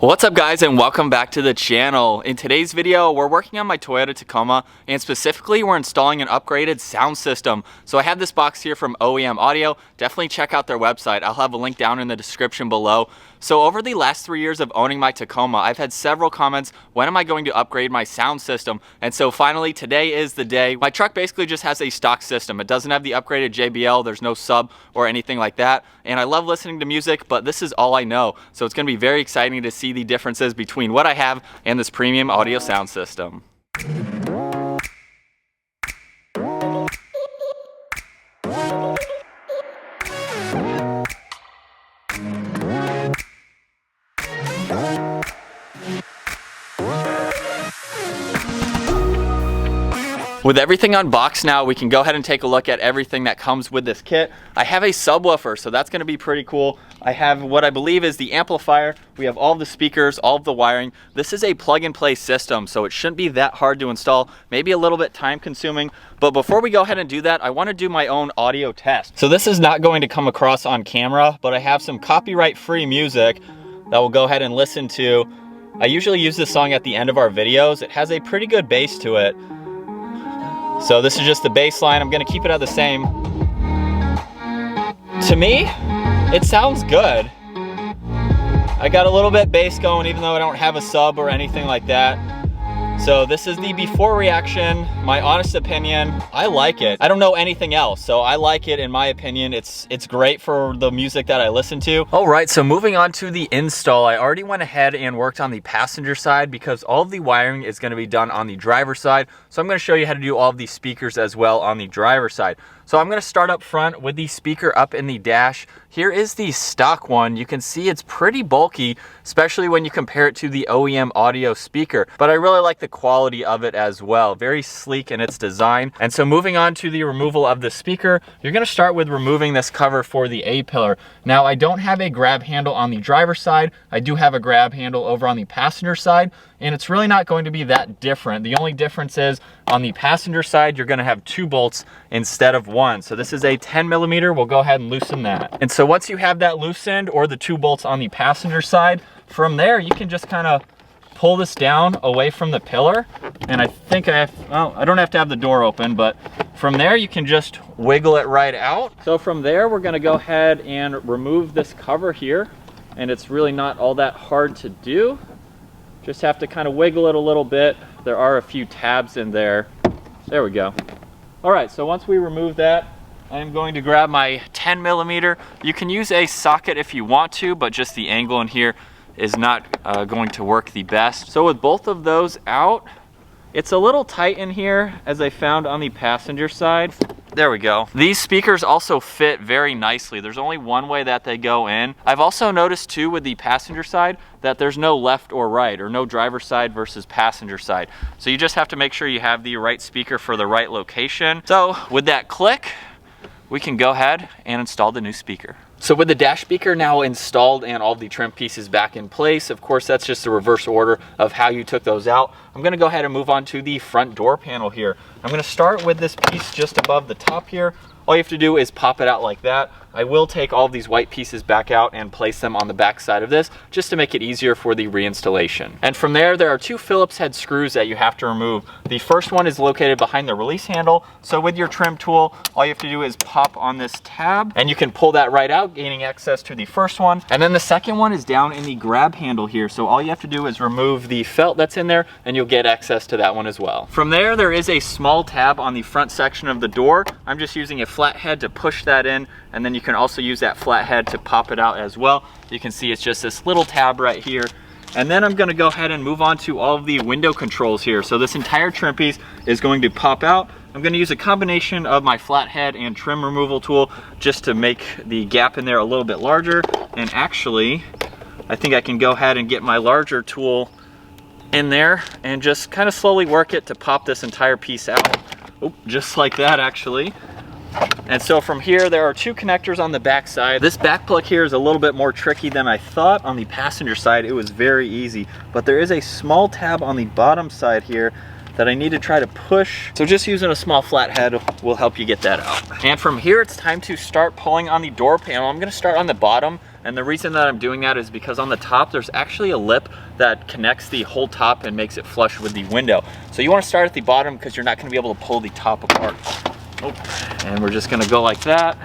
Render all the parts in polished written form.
What's up guys, and welcome back to the channel. In today's video, we're working on my Toyota Tacoma, and specifically we're installing an upgraded sound system. So I have this box here from OEM Audio. Definitely check out their website. I'll have a link down in the description below. So over the last 3 years of owning my Tacoma, I've had several comments, when am I going to upgrade my sound system? And so finally, today is the day. My truck basically just has a stock system. It doesn't have the upgraded JBL, there's no sub or anything like that. And I love listening to music, but this is all I know. So it's gonna be very exciting to see the differences between what I have and this premium audio sound system. With everything unboxed now, we can go ahead and take a look at everything that comes with this kit. I have a subwoofer, so that's gonna be pretty cool. I have what I believe is the amplifier. We have all of the speakers, all of the wiring. This is a plug and play system, so it shouldn't be that hard to install, maybe a little bit time consuming. But before we go ahead and do that, I wanna do my own audio test. So this is not going to come across on camera, but I have some copyright-free music that we'll go ahead and listen to. I usually use this song at the end of our videos. It has a pretty good bass to it. So this is just the bass line. I'm gonna keep it at the same. To me, it sounds good. I got a little bit bass going even though I don't have a sub or anything like that. So this is the before reaction. My honest opinion, I like it. I don't know anything else, so I like it in my opinion. It's great for the music that I listen to. All right, so moving on to the install, I already went ahead and worked on the passenger side because all of the wiring is gonna be done on the driver's side. So I'm gonna show you how to do all of these speakers as well on the driver's side. So I'm gonna start up front with the speaker up in the dash. Here is the stock one. You can see it's pretty bulky, especially when you compare it to the OEM Audio speaker, but I really like the quality of it as well. Very sleek in its design. And so moving on to the removal of the speaker, you're gonna start with removing this cover for the A-pillar. Now I don't have a grab handle on the driver's side. I do have a grab handle over on the passenger side, and it's really not going to be that different. The only difference is on the passenger side, you're gonna have 2 bolts instead of 1. So this is a 10mm, we'll go ahead and loosen that. And so once you have that loosened, or the 2 bolts on the passenger side, from there you can just kind of pull this down away from the pillar. And I think I don't have to have the door open, but from there you can just wiggle it right out. So from there, we're gonna go ahead and remove this cover here. And it's really not all that hard to do. Just have to kind of wiggle it a little bit. There are a few tabs in there. There we go. All right, so once we remove that, I'm going to grab my 10mm. You can use a socket if you want to, but just the angle in here is not going to work the best. So with both of those out, it's a little tight in here, as I found on the passenger side. There we go. These speakers also fit very nicely. There's only one way that they go in. I've also noticed too with the passenger side that there's no left or right, or no driver's side versus passenger side. So you just have to make sure you have the right speaker for the right location. So with that click, we can go ahead and install the new speaker. So with the dash speaker now installed and all the trim pieces back in place, of course that's just the reverse order of how you took those out. I'm gonna go ahead and move on to the front door panel here. I'm gonna start with this piece just above the top here. All you have to do is pop it out like that. I will take all of these white pieces back out and place them on the back side of this just to make it easier for the reinstallation. And from there are 2 Phillips head screws that you have to remove. The first one is located behind the release handle. So with your trim tool, all you have to do is pop on this tab and you can pull that right out, gaining access to the first one. And then the second one is down in the grab handle here. So all you have to do is remove the felt that's in there and you'll get access to that one as well. From there is a small tab on the front section of the door. I'm just using a flat head to push that in, and then you can also use that flat head to pop it out as well. You can see it's just this little tab right here. And then I'm gonna go ahead and move on to all of the window controls here. So this entire trim piece is going to pop out. I'm gonna use a combination of my flat head and trim removal tool just to make the gap in there a little bit larger. And actually, I think I can go ahead and get my larger tool in there and just kind of slowly work it to pop this entire piece out. Oh, just like that actually. And so from here, there are 2 connectors on the back side. This back plug here is a little bit more tricky than I thought. On the passenger side, it was very easy, but there is a small tab on the bottom side here that I need to try to push. So just using a small flathead will help you get that out. And from here, it's time to start pulling on the door panel. I'm gonna start on the bottom. And the reason that I'm doing that is because on the top, there's actually a lip that connects the whole top and makes it flush with the window. So you wanna start at the bottom because you're not gonna be able to pull the top apart. Oh. And we're just gonna go like that.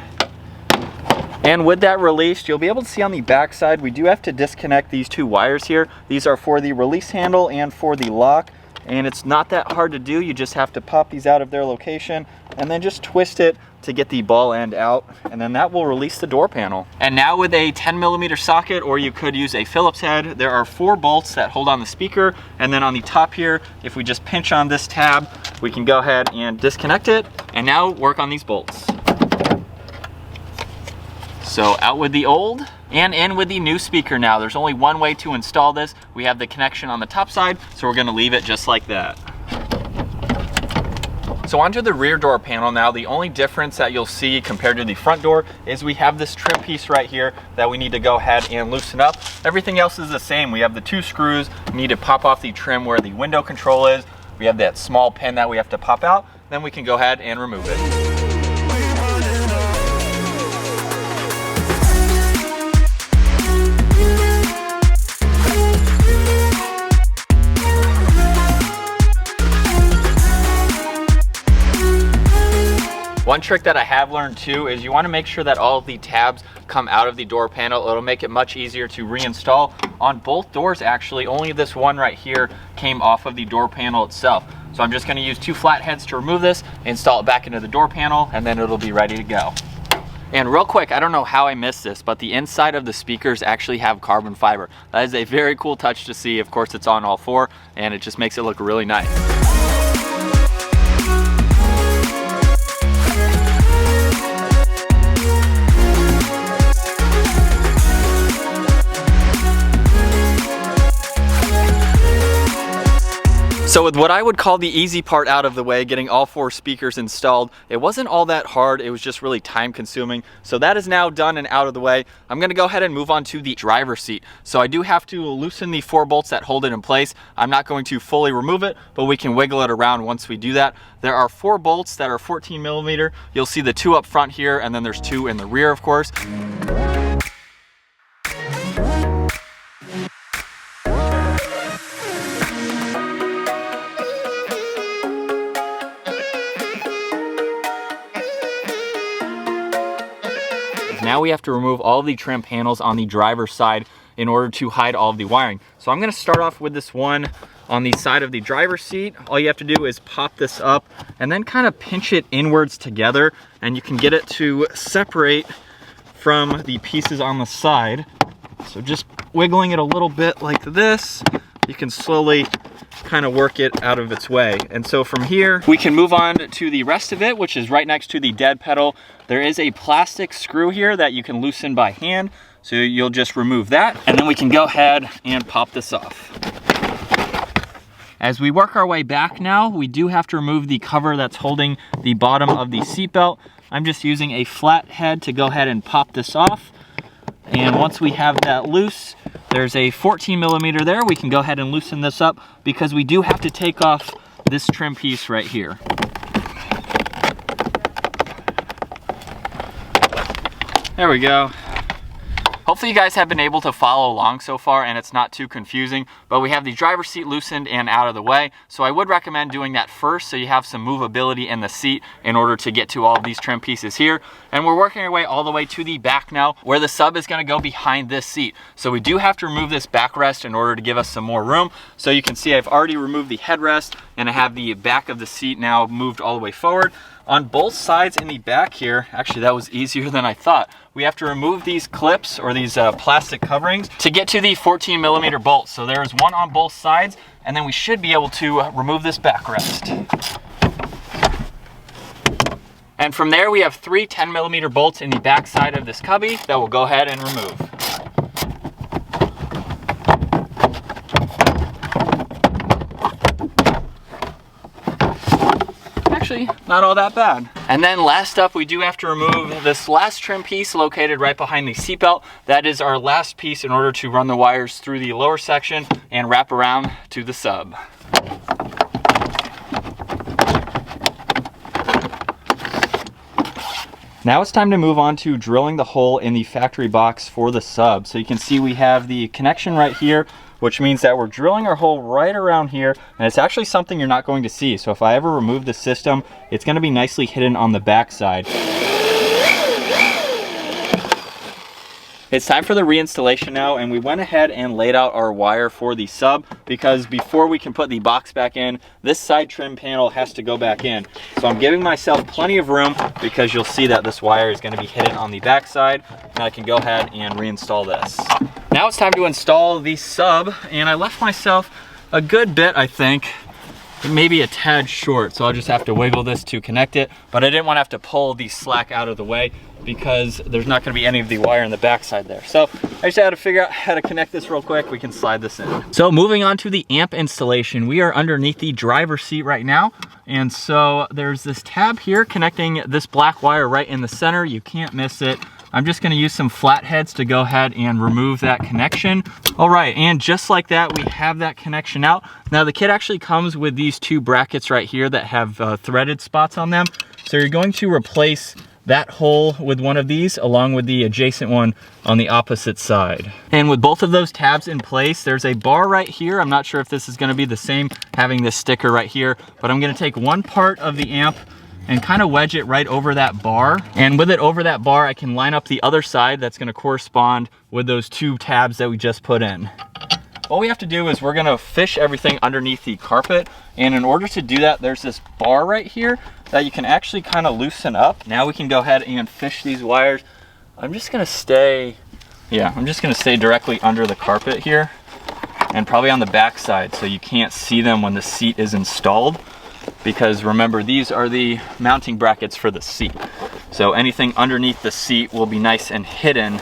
And with that released, you'll be able to see on the back side, we do have to disconnect these two wires here. These are for the release handle and for the lock. And it's not that hard to do. You just have to pop these out of their location and then just twist it to get the ball end out. And then that will release the door panel. And now with a 10mm socket, or you could use a Phillips head, there are 4 bolts that hold on the speaker. And then on the top here, if we just pinch on this tab, we can go ahead and disconnect it. And now work on these bolts. So out with the old and in with the new speaker now. There's only one way to install this. We have the connection on the top side, so we're gonna leave it just like that. So onto the rear door panel now. The only difference that you'll see compared to the front door is we have this trim piece right here that we need to go ahead and loosen up. Everything else is the same. We have the 2 screws. We need to pop off the trim where the window control is. We have that small pin that we have to pop out. Then we can go ahead and remove it. One trick that I have learned too is you want to make sure that all of the tabs come out of the door panel. It'll make it much easier to reinstall. On both doors actually, only this one right here came off of the door panel itself. So I'm just going to use 2 flatheads to remove this, install it back into the door panel, and then it'll be ready to go. And real quick, I don't know how I missed this, but the inside of the speakers actually have carbon fiber. That is a very cool touch to see. Of course, it's on all 4, and it just makes it look really nice. So with what I would call the easy part out of the way, getting all 4 speakers installed, it wasn't all that hard. It was just really time consuming. So that is now done and out of the way. I'm gonna go ahead and move on to the driver's seat. So I do have to loosen the 4 bolts that hold it in place. I'm not going to fully remove it, but we can wiggle it around once we do that. There are 4 bolts that are 14mm. You'll see the 2 up front here, and then there's 2 in the rear, of course. Now we have to remove all of the trim panels on the driver's side in order to hide all of the wiring. So I'm gonna start off with this one on the side of the driver's seat. All you have to do is pop this up and then kind of pinch it inwards together, and you can get it to separate from the pieces on the side. So just wiggling it a little bit like this, you can slowly kind of work it out of its way. And so from here, we can move on to the rest of it, which is right next to the dead pedal. There is a plastic screw here that you can loosen by hand. So you'll just remove that, and then we can go ahead and pop this off. As we work our way back now, we do have to remove the cover that's holding the bottom of the seatbelt. I'm just using a flat head to go ahead and pop this off. And once we have that loose, there's a 14mm there. We can go ahead and loosen this up because we do have to take off this trim piece right here. There we go. Hopefully you guys have been able to follow along so far and it's not too confusing, but we have the driver's seat loosened and out of the way. So I would recommend doing that first so you have some movability in the seat in order to get to all of these trim pieces here. And we're working our way all the way to the back now, where the sub is gonna go behind this seat. So we do have to remove this backrest in order to give us some more room. So you can see I've already removed the headrest and I have the back of the seat now moved all the way forward. On both sides in the back here, actually that was easier than I thought. We have to remove these clips or these plastic coverings to get to the 14mm bolts. So there's one on both sides, and then we should be able to remove this backrest. And from there we have 3 10mm bolts in the back side of this cubby that we'll go ahead and remove. Actually, not all that bad. And then last up, we do have to remove this last trim piece located right behind the seatbelt. That is our last piece in order to run the wires through the lower section and wrap around to the sub. Now it's time to move on to drilling the hole in the factory box for the sub. So you can see we have the connection right here, which means that we're drilling our hole right around here, and it's actually something you're not going to see. So if I ever remove the system, it's going to be nicely hidden on the back side. It's time for the reinstallation now, and we went ahead and laid out our wire for the sub because before we can put the box back in, this side trim panel has to go back in. So I'm giving myself plenty of room because you'll see that this wire is going to be hidden on the back side, and I can go ahead and reinstall this. Now it's time to install the sub, and I left myself a good bit, I think, maybe a tad short, so I'll just have to wiggle this to connect it, but I didn't want to have to pull the slack out of the way because there's not going to be any of the wire in the backside there. So I just had to figure out how to connect this real quick. We can slide this in. So moving on to the amp installation, we are underneath the driver's seat right now, and so there's this tab here connecting this black wire right in the center. You can't miss it. I'm just going to use some flatheads to go ahead and remove that connection. All right, and just like that, we have that connection out. Now the kit actually comes with these two brackets right here that have threaded spots on them. So you're going to replace that hole with one of these along with the adjacent one on the opposite side. And with both of those tabs in place, there's a bar right here. I'm not sure if this is going to be the same having this sticker right here, but I'm going to take one part of the amp and kind of wedge it right over that bar. And with it over that bar, I can line up the other side that's gonna correspond with those two tabs that we just put in. All we have to do is we're gonna fish everything underneath the carpet. And in order to do that, there's this bar right here that you can actually kind of loosen up. Now we can go ahead and fish these wires. I'm just gonna stay directly under the carpet here and probably on the back side so you can't see them when the seat is installed. Because remember, these are the mounting brackets for the seat. So anything underneath the seat will be nice and hidden.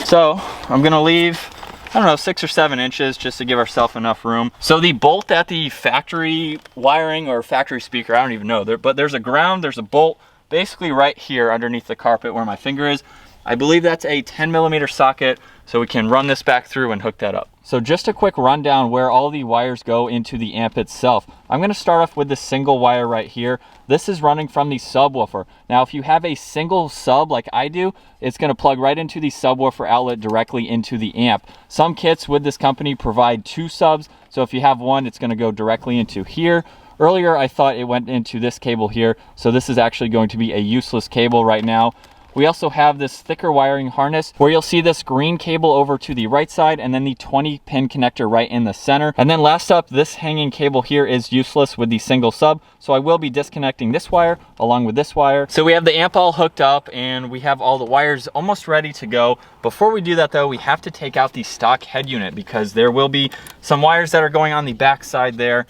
So I'm gonna leave, I don't know, 6 or 7 inches just to give ourselves enough room. So the bolt at the factory wiring or factory speaker, I don't even know, but there's a ground, there's a bolt basically right here underneath the carpet where my finger is. I believe that's a 10mm socket, so we can run this back through and hook that up. So just a quick rundown where all the wires go into the amp itself. I'm going to start off with the single wire right here. This is running from the subwoofer. Now if you have a single sub like I do, it's going to plug right into the subwoofer outlet directly into the amp. Some kits with this company provide 2 subs, so if you have one, it's going to go directly into here. Earlier I thought it went into this cable here, so this is actually going to be a useless cable right now. We also have this thicker wiring harness where you'll see this green cable over to the right side and then the 20-pin connector right in the center. And then last up, this hanging cable here is useless with the single sub, so I will be disconnecting this wire along with this wire. So we have the amp all hooked up and we have all the wires almost ready to go. Before we do that though, we have to take out the stock head unit because there will be some wires that are going on the back side there.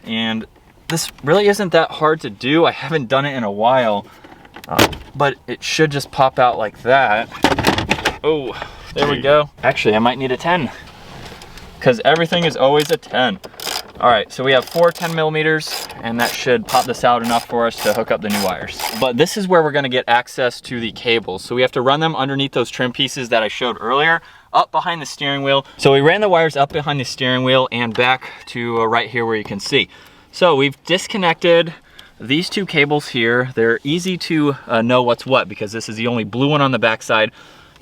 And this really isn't that hard to do. I haven't done it in a while. But it should just pop out like that. Oh, there we go. Actually, I might need a 10 because everything is always a 10. All right, so we have 4 10mm and that should pop this out enough for us to hook up the new wires. But this is where we're gonna get access to the cables. So we have to run them underneath those trim pieces that I showed earlier, up behind the steering wheel. So we ran the wires up behind the steering wheel and back to right here where you can see. So we've disconnected these 2 cables here. They're easy to know what's what because this is the only blue one on the backside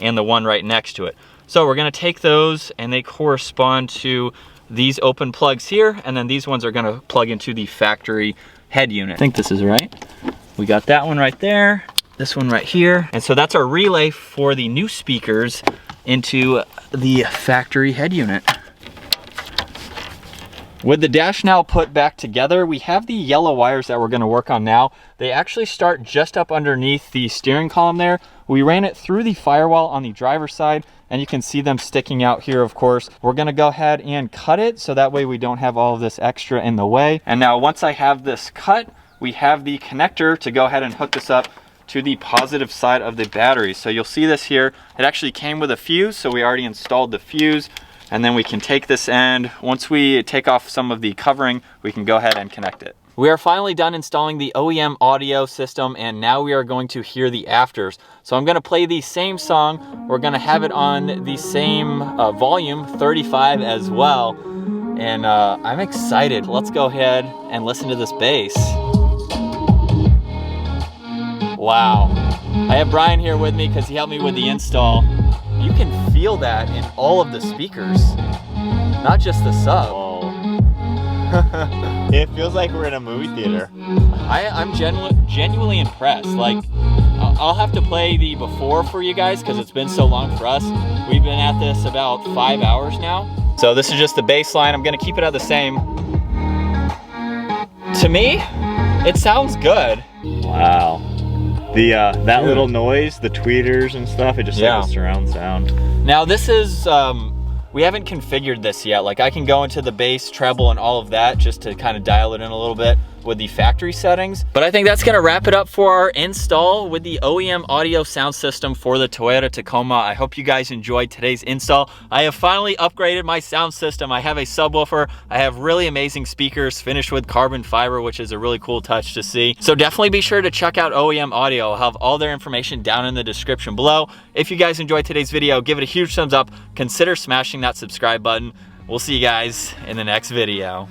and the one right next to it. So we're gonna take those and they correspond to these open plugs here, and then these ones are gonna plug into the factory head unit. I think this is right. We got that one right there, this one right here. And so that's our relay for the new speakers into the factory head unit. With the dash now put back together, we have the yellow wires that we're gonna work on now. They actually start just up underneath the steering column there. We ran it through the firewall on the driver's side, and you can see them sticking out here, of course. We're gonna go ahead and cut it, so that way we don't have all of this extra in the way. And now once I have this cut, we have the connector to go ahead and hook this up to the positive side of the battery. So you'll see this here. It actually came with a fuse, so we already installed the fuse. And then we can take this end. Once we take off some of the covering, we can go ahead and connect it. We are finally done installing the OEM audio system, and now we are going to hear the afters. So I'm gonna play the same song. We're gonna have it on the same volume, 35 as well. And I'm excited. Let's go ahead and listen to this bass. Wow. I have Brian here with me because he helped me with the install. You can feel that in all of the speakers, not just the sub. Whoa. It feels like we're in a movie theater. I'm genuinely impressed. Like, I'll have to play the before for you guys because it's been so long for us. We've been at this about 5 hours now. So this is just the bass line. I'm gonna keep it at the same. To me, it sounds good. Wow. That little noise, the tweeters and stuff, it just like a surround sound. Now this is, we haven't configured this yet. Like I can go into the bass, treble, and all of that just to kind of dial it in a little bit with the factory settings. But I think that's gonna wrap it up for our install with the OEM audio sound system for the Toyota Tacoma. I hope you guys enjoyed today's install. I have finally upgraded my sound system. I have a subwoofer. I have really amazing speakers finished with carbon fiber, which is a really cool touch to see. So definitely be sure to check out OEM Audio. I'll have all their information down in the description below. If you guys enjoyed today's video, give it a huge thumbs up. Consider smashing that subscribe button. We'll see you guys in the next video.